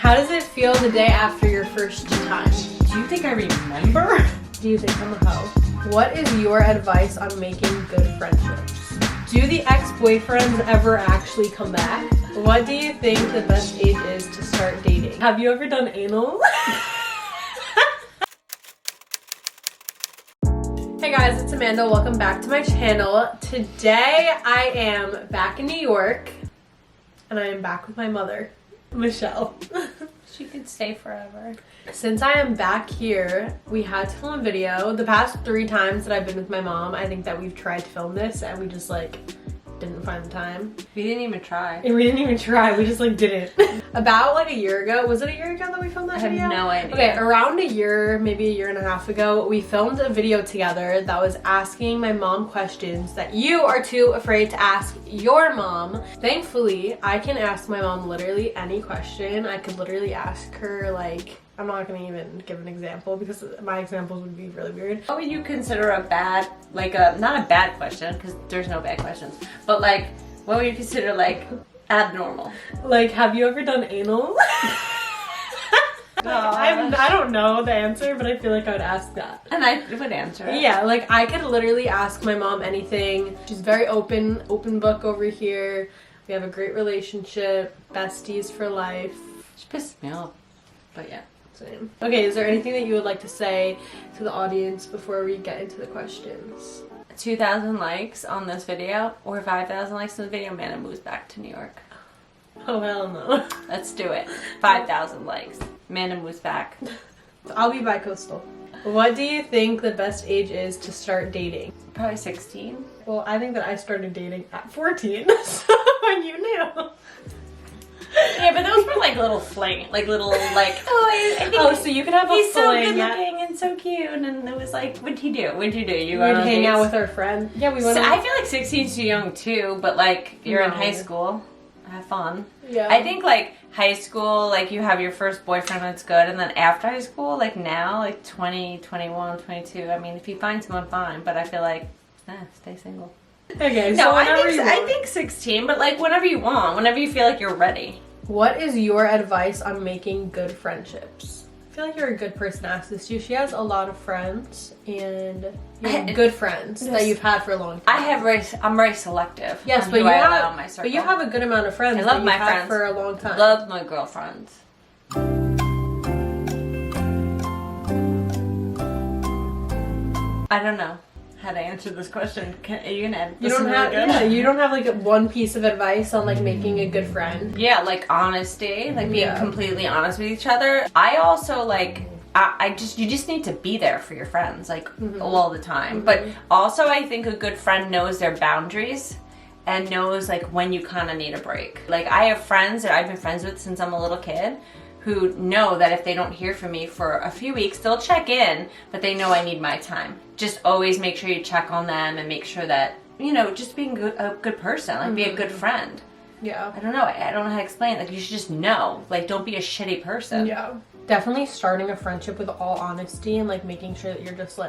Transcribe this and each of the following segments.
How does it feel the day after your first time? Do you think I remember? Do you think I'm a hoe? What is your advice on making good friendships? Do the ex-boyfriends ever actually come back? What do you think the best age is to start dating? Have you ever done anal? Hey guys, it's Amanda. Welcome back to my channel. Today I am back in New York and I am back with my mother, Michelle. She could stay forever. Since I am back here, we had to film a video. The past 3 times that I've been with my mom, I think that we've tried to film this and we just didn't find the time. We didn't even try. And we didn't even try, we just didn't. About a year ago, was it a year ago that we filmed that video? I have no idea. Okay, around a year, maybe a year and a half ago, we filmed a video together that was asking my mom questions that you are too afraid to ask your mom. Thankfully, I can ask my mom literally any question. I could literally ask her I'm not gonna even give an example because my examples would be really weird. What would you consider a bad, not a bad question, because there's no bad questions, but what would you consider abnormal? Have you ever done anal? No. I don't know the answer, but I feel like I would ask that. And I would answer it. Yeah, I could literally ask my mom anything. She's very open book over here. We have a great relationship, besties for life. She pissed me off, but yeah. Same. Okay, is there anything that you would like to say to the audience before we get into the questions? 2,000 likes on this video, or 5,000 likes on the video, Amanda moves back to New York. Oh, hell no. Let's do it. 5,000 likes. Amanda moves back. I'll be bi-coastal. What do you think the best age is to start dating? Probably 16. Well, I think that I started dating at 14, so you knew. Yeah, but those were little fling, Oh, so you could have a he's so fling. good looking and so cute, and it was what'd he do? What'd you do? You would went on hang out dates? with our friend. Yeah, we went. So I feel like 16 is too young too, but you're in high school, have fun. Yeah. I think high school, you have your first boyfriend, that's good, and then after high school, now, 20, 21, 22. I mean, if you find someone, fine, but I feel stay single. Okay, No, so I think 16, but whenever you want, whenever you feel like you're ready. What is your advice on making good friendships? I feel like you're a good person to ask this to. She has a lot of friends, and you have good friends that you've had for a long time. I'm very selective. Yes, on but who you I have, allow in my circle. but you have a good amount of friends. I love that my you've had friends for a long time. Love my girlfriends. I don't know how to answer this question. Are you gonna edit this? You don't have one piece of advice on making a good friend. Yeah, honesty, being completely honest with each other. I also you just need to be there for your friends all the time. But also I think a good friend knows their boundaries and knows when you kind of need a break. I have friends that I've been friends with since I'm a little kid who know that if they don't hear from me for a few weeks, they'll check in, but they know I need my time. Just always make sure you check on them and make sure that, just being a good person, be a good friend. Yeah. I don't know how to explain it. You should just know. Don't be a shitty person. Yeah. Definitely starting a friendship with all honesty and making sure that you're just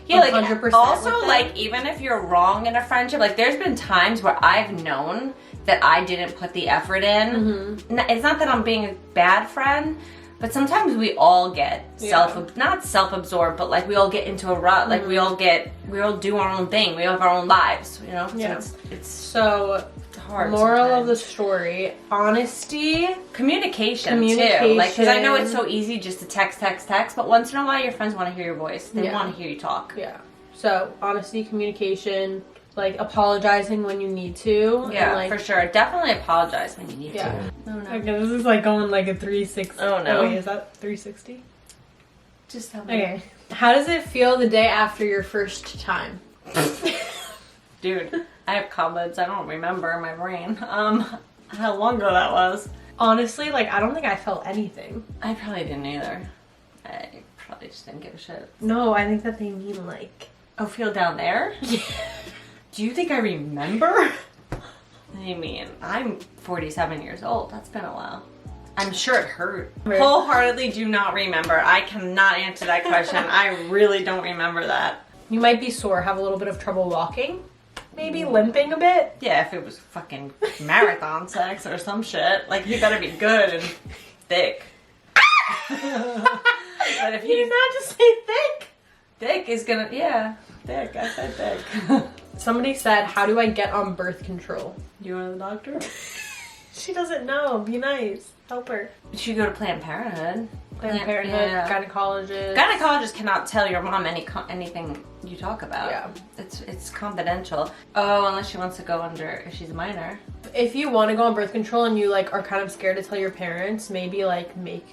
yeah, 100% also with it. even if you're wrong in a friendship, there's been times where I've known that I didn't put the effort in. It's not that I'm being a bad friend, but sometimes we all get not self-absorbed, but we all get into a rut. We all do our own thing. We have our own lives, Yeah. So it's so hard. Moral sometimes. of the story: honesty, communication too. Because I know it's so easy just to text, but once in a while your friends want to hear your voice. They want to hear you talk. Yeah. So honesty, communication, apologizing when you need to. Yeah, and, for sure. Definitely apologize when you need to. Oh, no. Okay, this is going a 360. Oh no. Oh, wait, is that 360? Just tell me. Okay. How does it feel the day after your first time? Dude, I have comments I don't remember in my brain. How long ago that was. Honestly, I don't think I felt anything. I probably didn't either. I probably just didn't give a shit. No, I think that they mean Oh, feel down there? Yeah. Do you think I remember? I mean, I'm 47 years old. That's been a while. I'm sure it hurt. Wholeheartedly do not remember. I cannot answer that question. I really don't remember that. You might be sore, have a little bit of trouble walking. Maybe limping a bit. Yeah, if it was fucking marathon sex or some shit. You better be good and thick. But if You did not just say thick. thick is gonna, yeah, thick. I said thick. Somebody said, how do I get on birth control? You want the doctor? She doesn't know. Be nice. Help her. You should go to Planned Parenthood. Planned Parenthood, Yeah. gynecologist. Gynecologists cannot tell your mom anything you talk about. Yeah. It's confidential. Oh, unless she wants to go under, if she's a minor. If you want to go on birth control and you like are kind of scared to tell your parents, maybe like make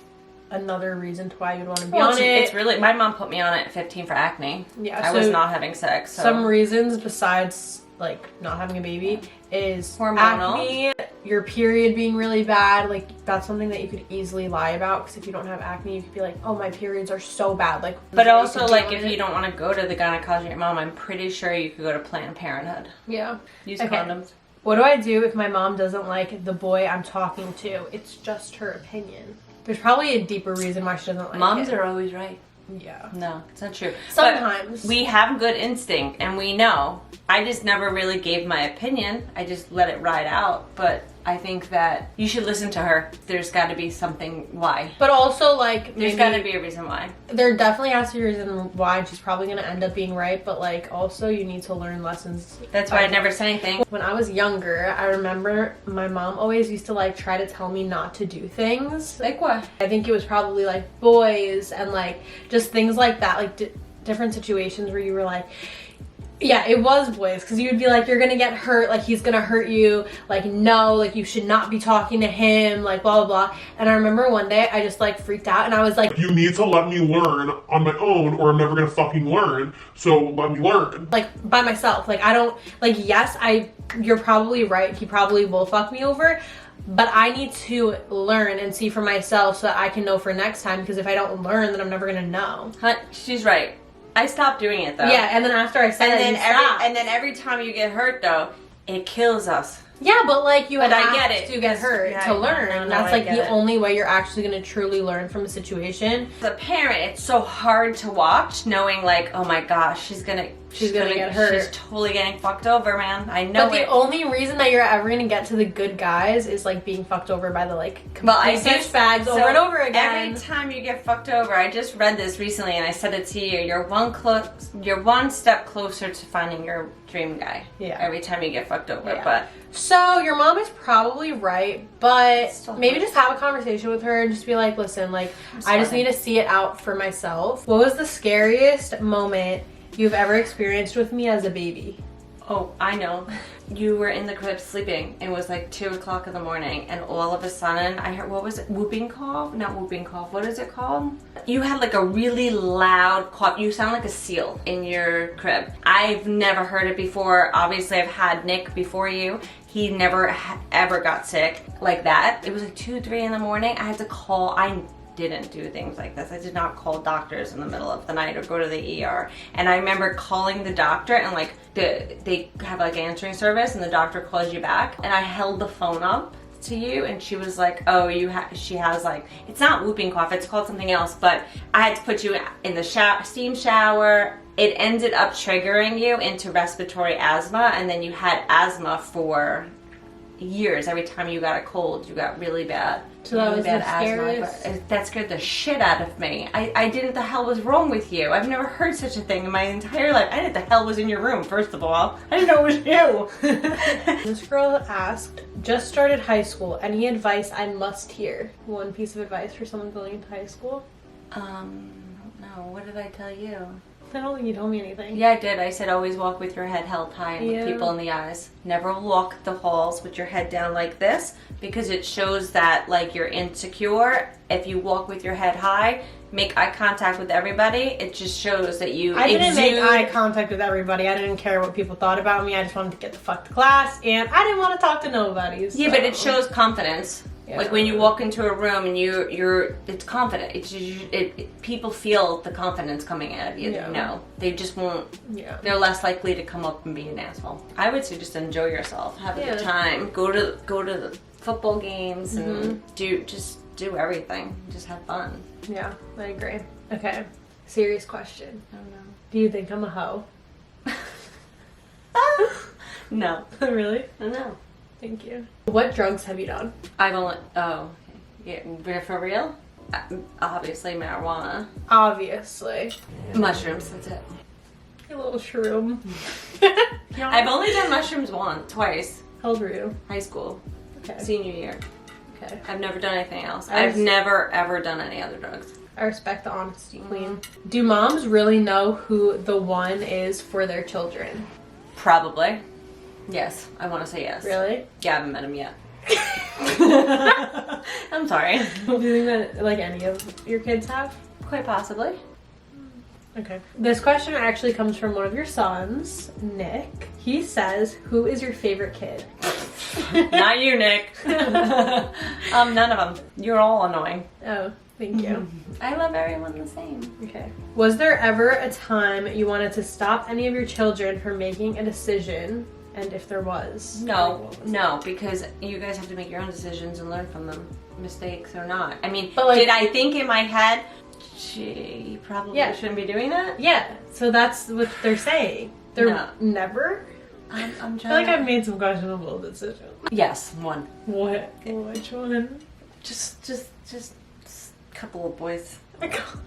another reason to why you'd want to be on it. It's really, my mom put me on it at 15 for acne. Yeah, I so was not having sex. So. some reasons besides like not having a baby is Hormonal. acne, your period being really bad. Like that's something that you could easily lie about, because if you don't have acne, you could be like, oh, my periods are so bad. Like, But you also, could like, do if it. you don't want to go to the gynecologist with your mom, I'm pretty sure you could go to Planned Parenthood. Yeah. Use Okay. condoms. What do I do if my mom doesn't like the boy I'm talking to? It's just her opinion. There's probably a deeper reason why she doesn't like Moms it. are always right. Yeah. No, it's not true. Sometimes. But we have good instinct and we know. I just never really gave my opinion. I just let it ride out. But I think that you should listen to her. There's got to be something why. But also, like, There's got to be a reason why. There definitely has to be a reason why, and she's probably going to end up being right, but, like, also you need to learn lessons. That's why I never say anything. When I was younger, I remember my mom always used to, like, try to tell me not to do things. Like what? I think it was probably, like, boys and, like, just things like that, like, different situations where you were like, yeah, it was boys, because you would be like, you're gonna get hurt, like, he's gonna hurt you, like, no, like, you should not be talking to him, like, blah, blah, blah. And I remember one day, I just, like, freaked out, and I was like, you need to let me learn on my own, or I'm never gonna fucking learn, so let me learn. like, by myself. Like, I don't, like, yes, you're probably right, he probably will fuck me over, but I need to learn and see for myself so that I can know for next time, because if I don't learn, then I'm never gonna know. She's right. I stopped doing it though. Yeah, and then after I said it, you stopped. and then every time you get hurt though, it kills us. Yeah, but like you But have I get it, to get hurt yeah, to learn. no, That's I like get the it. only way you're actually gonna truly learn from a situation. As a parent, it's so hard to watch, knowing like, oh my gosh, she's gonna get hurt. She's totally getting fucked over, man. I know But the only reason that you're ever gonna get to the good guys is like being fucked over by the like complete douchebags over and over again. Every time you get fucked over, I just read this recently and I said it to you. You're one step closer to finding your dream guy. Yeah. Every time you get fucked over, Yeah. but. So your mom is probably right, but Still maybe hurts. just have a conversation with her and just be like, listen, like I just sorry. need to see it out for myself. What was the scariest moment you've ever experienced with me as a baby? Oh, I know. You were in the crib sleeping. It was like 2 o'clock in the morning, and all of a sudden, I heard, what was it? Whooping cough? Not whooping cough. What is it called? You had like a really loud cough. You sound like a seal in your crib. I've never heard it before. Obviously, I've had Nick before you. He never ever got sick like that. It was like 2, 3 in the morning. I had to call. I didn't do things like this. I did not call doctors in the middle of the night or go to the ER. And I remember calling the doctor and like they have like answering service and the doctor calls you back. And I held the phone up to you and she was like, oh, she has like, it's not whooping cough, it's called something else, but I had to put you in the steam shower. It ended up triggering you into respiratory asthma, and then you had asthma for years. Every time you got a cold, you got really bad. So that really was bad the scariest? asthma. That scared the shit out of me. I didn't. The hell was wrong with you? I've never heard such a thing in my entire life. I didn't. The hell was in your room? First of all, I didn't know it was you. This girl asked, just started high school, any advice I must hear? One piece of advice for someone going into high school? No. What did I tell you? I don't think you told me anything. Yeah, I did. I said always walk with your head held high and Yeah. look people in the eyes. Never walk the halls with your head down like this, because it shows that like you're insecure. If you walk with your head high, make eye contact with everybody, it just shows that you I didn't make exude- eye contact with everybody. I didn't care what people thought about me. I just wanted to get the fuck to class, and I didn't want to talk to nobody. Yeah, but it shows confidence. Yeah. Like when you walk into a room and it's confident. It's just, people feel the confidence coming out of you. Yeah. No, they just won't. Yeah. They're less likely to come up and be an asshole. I would say just enjoy yourself, have a good time, go to the football games and do everything. Just have fun. Yeah, I agree. Okay, serious question. I don't know. Do you think I'm a hoe? No, Really? no. Thank you. What drugs have you done? I've only Yeah, for real? Obviously marijuana. Obviously. Mushrooms, that's it. A little shroom. I've only done mushrooms twice. How old were you? High school. Okay. Senior year. Okay. I've never done anything else. I've never ever done any other drugs. I respect the honesty, queen. Do moms really know who the one is for their children? Probably. Yes. I want to say yes. Really? Yeah, I haven't met him yet. I'm sorry. Do you think that like any of your kids have? Quite possibly. Okay. This question actually comes from one of your sons, Nick. He says, "Who is your favorite kid?" Not you, Nick. None of them. You're all annoying. Oh, thank you. I love everyone the same. Okay. Was there ever a time you wanted to stop any of your children from making a decision? And if there was? No, because you guys have to make your own decisions and learn from them, mistakes or not. I mean, but like, did I think in my head, she probably shouldn't be doing that? Yeah, so that's what they're saying. They're never? I'm trying I feel like I've made some questionable decisions. Yes, one. What? Which one? Just a couple of boys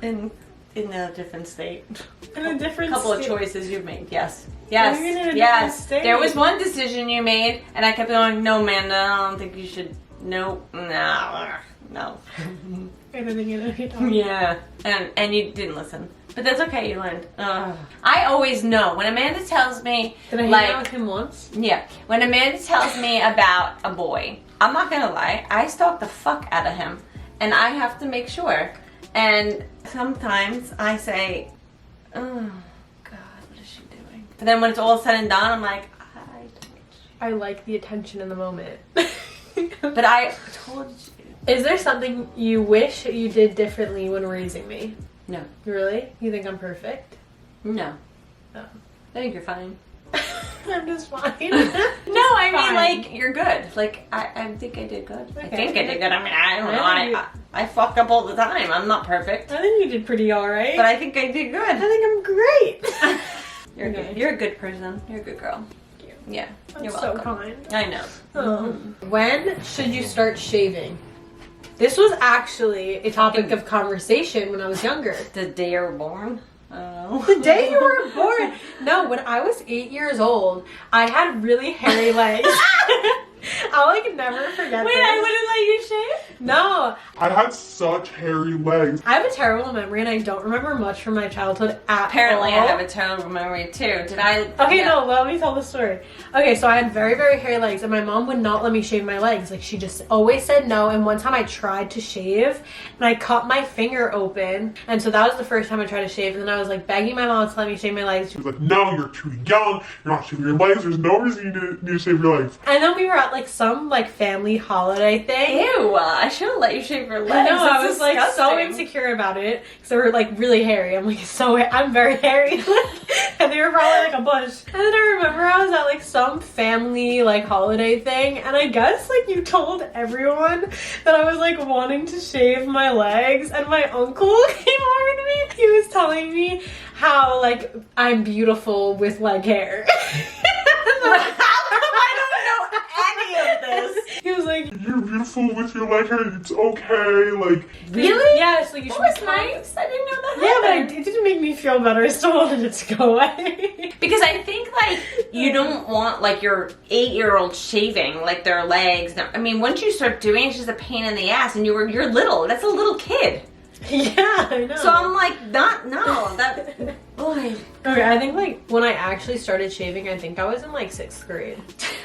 in a different state. In a different couple state. Of choices you've made. Yes. Yes. There was one decision you made, and I kept going, no, man, I don't think you should. No. Yeah, and you didn't listen. But that's okay, you learned. I always know. When Amanda tells me... Did I hang out with him once? Yeah. When Amanda tells me about a boy, I'm not gonna lie, I stalk the fuck out of him. And I have to make sure. And sometimes I say, oh, God, what is she doing? But then when it's all said and done, I'm like, I like the attention in the moment. But I told you. Is there something you wish you did differently when raising me? No. Really? You think I'm perfect? No. Oh. I think you're fine. I'm just fine. No, I mean, like, you're good. Like, I think I did good. Okay. I think I did good. I mean, I don't know. I fuck up all the time. I'm not perfect. I think you did pretty alright. But I think I did good. I think I'm great. You're good. You're a good person. You're a good girl. Thank you. Yeah. You're so welcome. kind. I know. When should you start shaving? This was actually a topic of conversation when I was younger. The day you were born? I don't know. The day you were born. No, when I was 8 years old, I had really hairy legs. I'll like never forget Wait, this. I wouldn't let you shave? No. I had such hairy legs. I have a terrible memory and I don't remember much from my childhood at Apparently all. I have a terrible memory too. Did I? Okay, no, let me tell the story. Okay, so I had very, very hairy legs and my mom would not let me shave my legs. Like, she just always said no. And one time I tried to shave and I cut my finger open. And so that was the first time I tried to shave. And then I was like begging my mom to let me shave my legs. She was like, no, you're too young. You're not shaving your legs. There's no reason you need to shave your legs. And then we were at like some like family holiday thing. Ew, I should have let you shave your legs. I know, I That's was like so disgusting. insecure about it because they were like really hairy. I'm like, I'm very hairy. And they were probably like a bush. And then I remember I was at like some family like holiday thing and I guess like you told everyone that I was like wanting to shave my legs and my uncle came over to me. He was telling me how like I'm beautiful with leg hair. Any of this. He was like, you're beautiful with your leg hair. It's okay. Like, Really? yeah, so you should. That was nice. I didn't know that. Yeah, but it didn't make me feel better. I still wanted it to go away. Because I think like you don't want like your 8-year-old shaving like their legs. I mean, once you start doing it, it's just a pain in the ass, and you're little. That's a little kid. Yeah, I know. So I'm like, no, that. Boy. Okay, I think like when I actually started shaving, I think I was in like 6th grade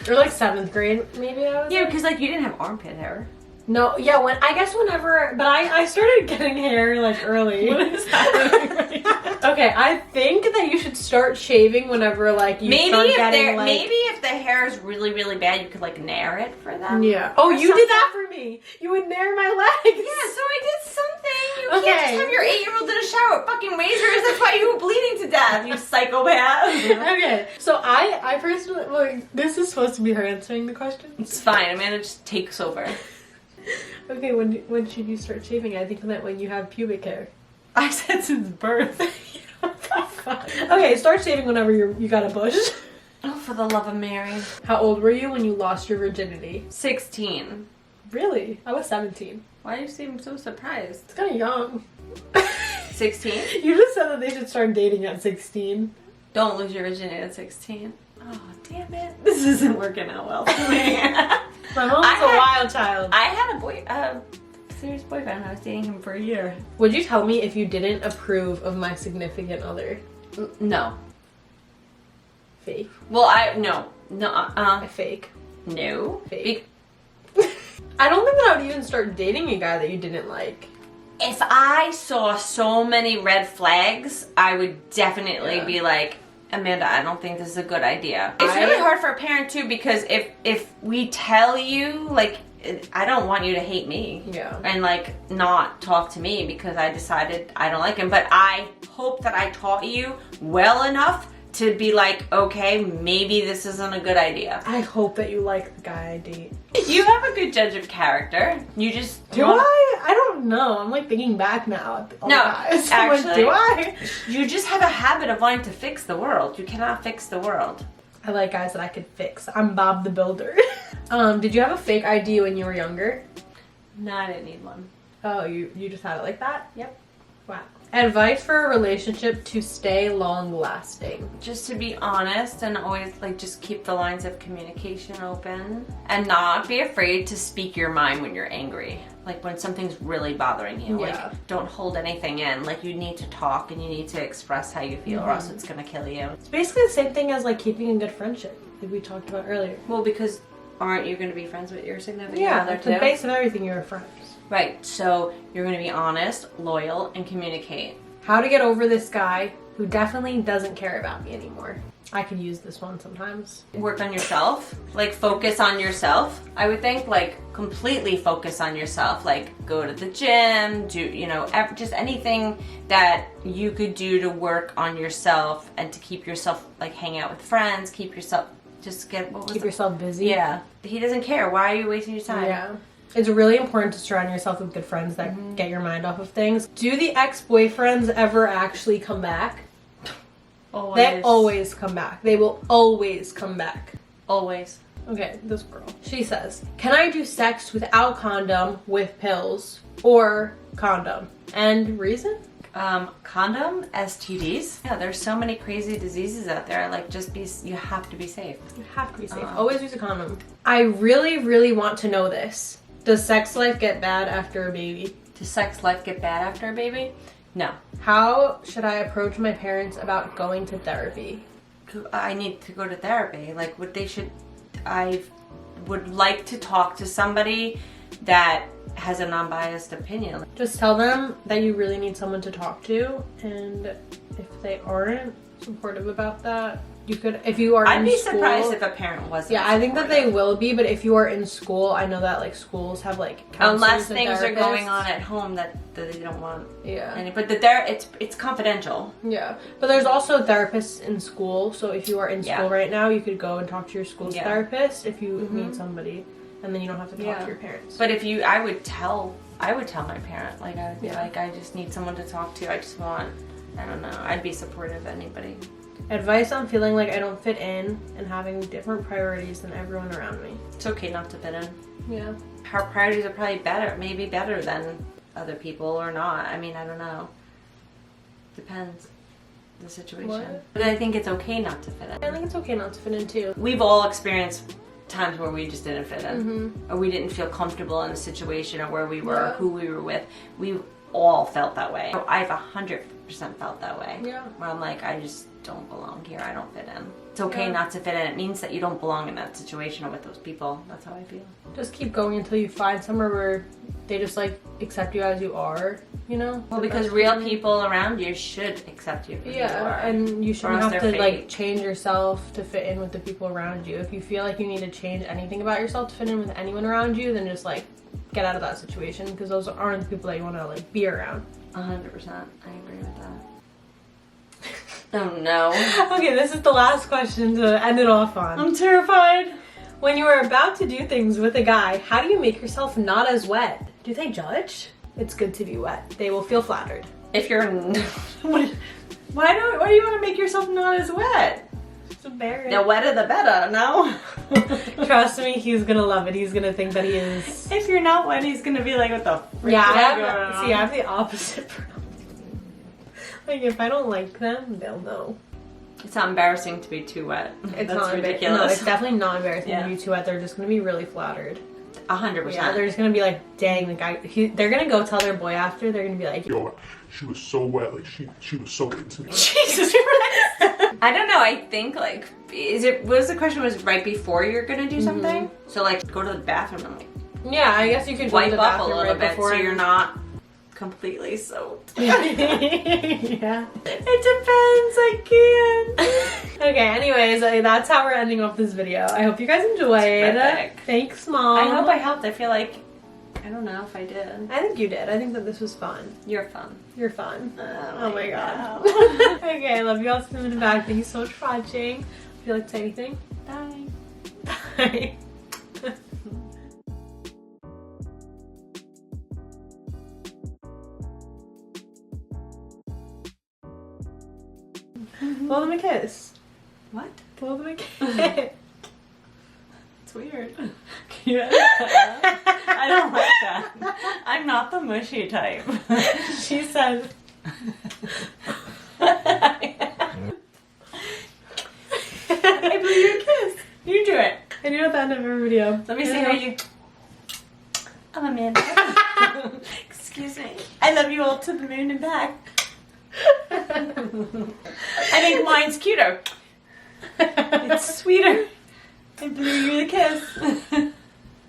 or like 7th grade, maybe. I was. Yeah, because like you didn't have armpit hair. No, yeah, whenever, but I started getting hair like early. What is happening? Okay, I think that you should start shaving whenever like you start getting like. Maybe if the hair is really, really bad, you could like nair it for them. Yeah. Oh, you did that for me. You would nair my legs. Yeah, so I did something. You Okay. can't just have your 8-year-old in a shower with fucking razors. That's why you were bleeding to death, you psychopath. Okay, so I personally, well, this is supposed to be her answering the question. It's fine. Amanda just takes over. Okay, when should you start shaving? I think that when you have pubic hair. I said since birth. Okay, start shaving whenever you got a bush. Oh, for the love of Mary. How old were you when you lost your virginity? 16. Really? I was 17. Why do you seem so surprised? It's kind of young. 16? You just said that they should start dating at 16. Don't lose your virginity at 16. Oh, damn it. This isn't working out well for me. My mom's a wild child. I had a serious boyfriend. I was dating him for a year. Would you tell me if you didn't approve of my significant other? No. Fake. Well, no. Fake. No. Fake. I don't think that I would even start dating a guy that you didn't like. If I saw so many red flags, I would definitely be like, Amanda, I don't think this is a good idea. It's really hard for a parent too, because if we tell you, like, I don't want you to hate me. Yeah. And like not talk to me because I decided I don't like him. But I hope that I taught you well enough to be like, okay, maybe this isn't a good idea. I hope that you like the guy I date. You have a good judge of character. You just do I don't know. I'm like thinking back now at all the guys. Actually, like, do I? You just have a habit of wanting to fix the world. You cannot fix the world. I like guys that I could fix. I'm Bob the Builder. Did you have a fake ID when you were younger? No, I didn't need one. Oh, you just had it like that? Yep. Wow. Advice for a relationship to stay long lasting. Just to be honest and always like just keep the lines of communication open and not be afraid to speak your mind when you're angry. Like when something's really bothering you. Yeah. Like don't hold anything in. Like you need to talk and you need to express how you feel or else it's gonna kill you. It's basically the same thing as like keeping a good friendship, like we talked about earlier. Well, because aren't you gonna be friends with your significant other it's too? the base of everything, you're friends. Right, so you're gonna be honest, loyal, and communicate. How to get over this guy who definitely doesn't care about me anymore. I could use this one sometimes. Work on yourself, like focus on yourself. I would think like completely focus on yourself, like go to the gym, do, you know, just anything that you could do to work on yourself and to keep yourself, like hang out with friends, keep yourself, just get, keep yourself busy. Yeah, he doesn't care. Why are you wasting your time? Yeah. It's really important to surround yourself with good friends that get your mind off of things. Do the ex-boyfriends ever actually come back? Always. They always come back. They will always come back. Always. Okay, this girl. She says, can I do sex without condom, with pills, or condom? And reason? Condom, STDs. Yeah, there's so many crazy diseases out there. Like, you have to be safe. You have to be safe. Always use a condom. I really, really want to know this. Does sex life get bad after a baby? Does sex life get bad after a baby? No. How should I approach my parents about going to therapy? I need to go to therapy. Like, I would like to talk to somebody that has a non-biased opinion. Just tell them that you really need someone to talk to, and if they aren't supportive about that, you could, if you are I'd be school, surprised if a parent wasn't. Yeah, I think that they will be, but if you are in school, I know that like schools have like unless and things therapists. are going on at home that they don't want. Yeah. But it's confidential. Yeah, but there's also therapists in school, so if you are in school right now, you could go and talk to your school's therapist if you need somebody, and then you don't have to talk to your parents. But I would tell my parent, like I would be like, I just need someone to talk to. I just want, I don't know, I'd be supportive of anybody. Advice on feeling like I don't fit in and having different priorities than everyone around me. It's okay not to fit in. Yeah. Our priorities are probably maybe better than other people or not. I mean, I don't know. Depends the situation. What? But I think it's okay not to fit in. I think it's okay not to fit in too. We've all experienced times where we just didn't fit in. Or we didn't feel comfortable in a situation or where we were, or who we were with. We've all felt that way. I've 100% felt that way. Yeah. Where I'm like, I just don't belong here. I don't fit in. It's okay not to fit in. It means that you don't belong in that situation or with those people. That's how I feel. Just keep going until you find somewhere where they just like accept you as you are, you know? Well, because real people around you should accept you for who you are. And you shouldn't else have to they're like fake. change yourself to fit in with the people around you. If you feel like you need to change anything about yourself to fit in with anyone around you, then just like get out of that situation, because those aren't the people that you want to like be around. 100%. I agree with that. Oh no. Okay, this is the last question to end it off on. I'm terrified. When you are about to do things with a guy, how do you make yourself not as wet? Do they judge? It's good to be wet. They will feel flattered. If you're... Why do you want to make yourself not as wet? embarrassed. The wetter the better, no? Trust me, he's gonna love it. He's gonna think that he is. If you're not wet, he's gonna be like, what the frick Yeah, is I going have, on? see, I have the opposite problem. Like, if I don't like them, they'll know. It's not embarrassing to be too wet. It's That's not ridiculous. No, it's definitely not embarrassing Yeah. to be too wet. They're just gonna be really flattered. 100%. Yeah, they're just gonna be like, dang, the guy. They're gonna go tell their boy after. They're gonna be like, Yo, she was so wet. Like she was so into me. Jesus Christ. I don't know. I think like, was the question was right before you're gonna do something? So like, go to the bathroom and like Yeah, I guess you could go to wipe the up a bathroom little right bit before so you're not completely soaked. Yeah. It depends. I can't. Okay, anyways, that's how we're ending off this video. I hope you guys enjoyed. Terrific. Thanks, Mom. I hope I helped. I feel like I don't know if I did. I think you did. I think that this was fun. You're fun. You're fun. Oh my god. Okay, I love you all so much. Thank you so much for watching. If you'd like to say anything. Bye. Bye. Blow them a kiss. What? Blow them a kiss. It's weird. I don't like that. I'm not the mushy type. She said. I blew you a kiss. You do it. I do at the end of every video. Let me see how you. I'm Amanda. Excuse me. I love you all to the moon and back. I think mine's cuter. It's sweeter. I blew you the kiss.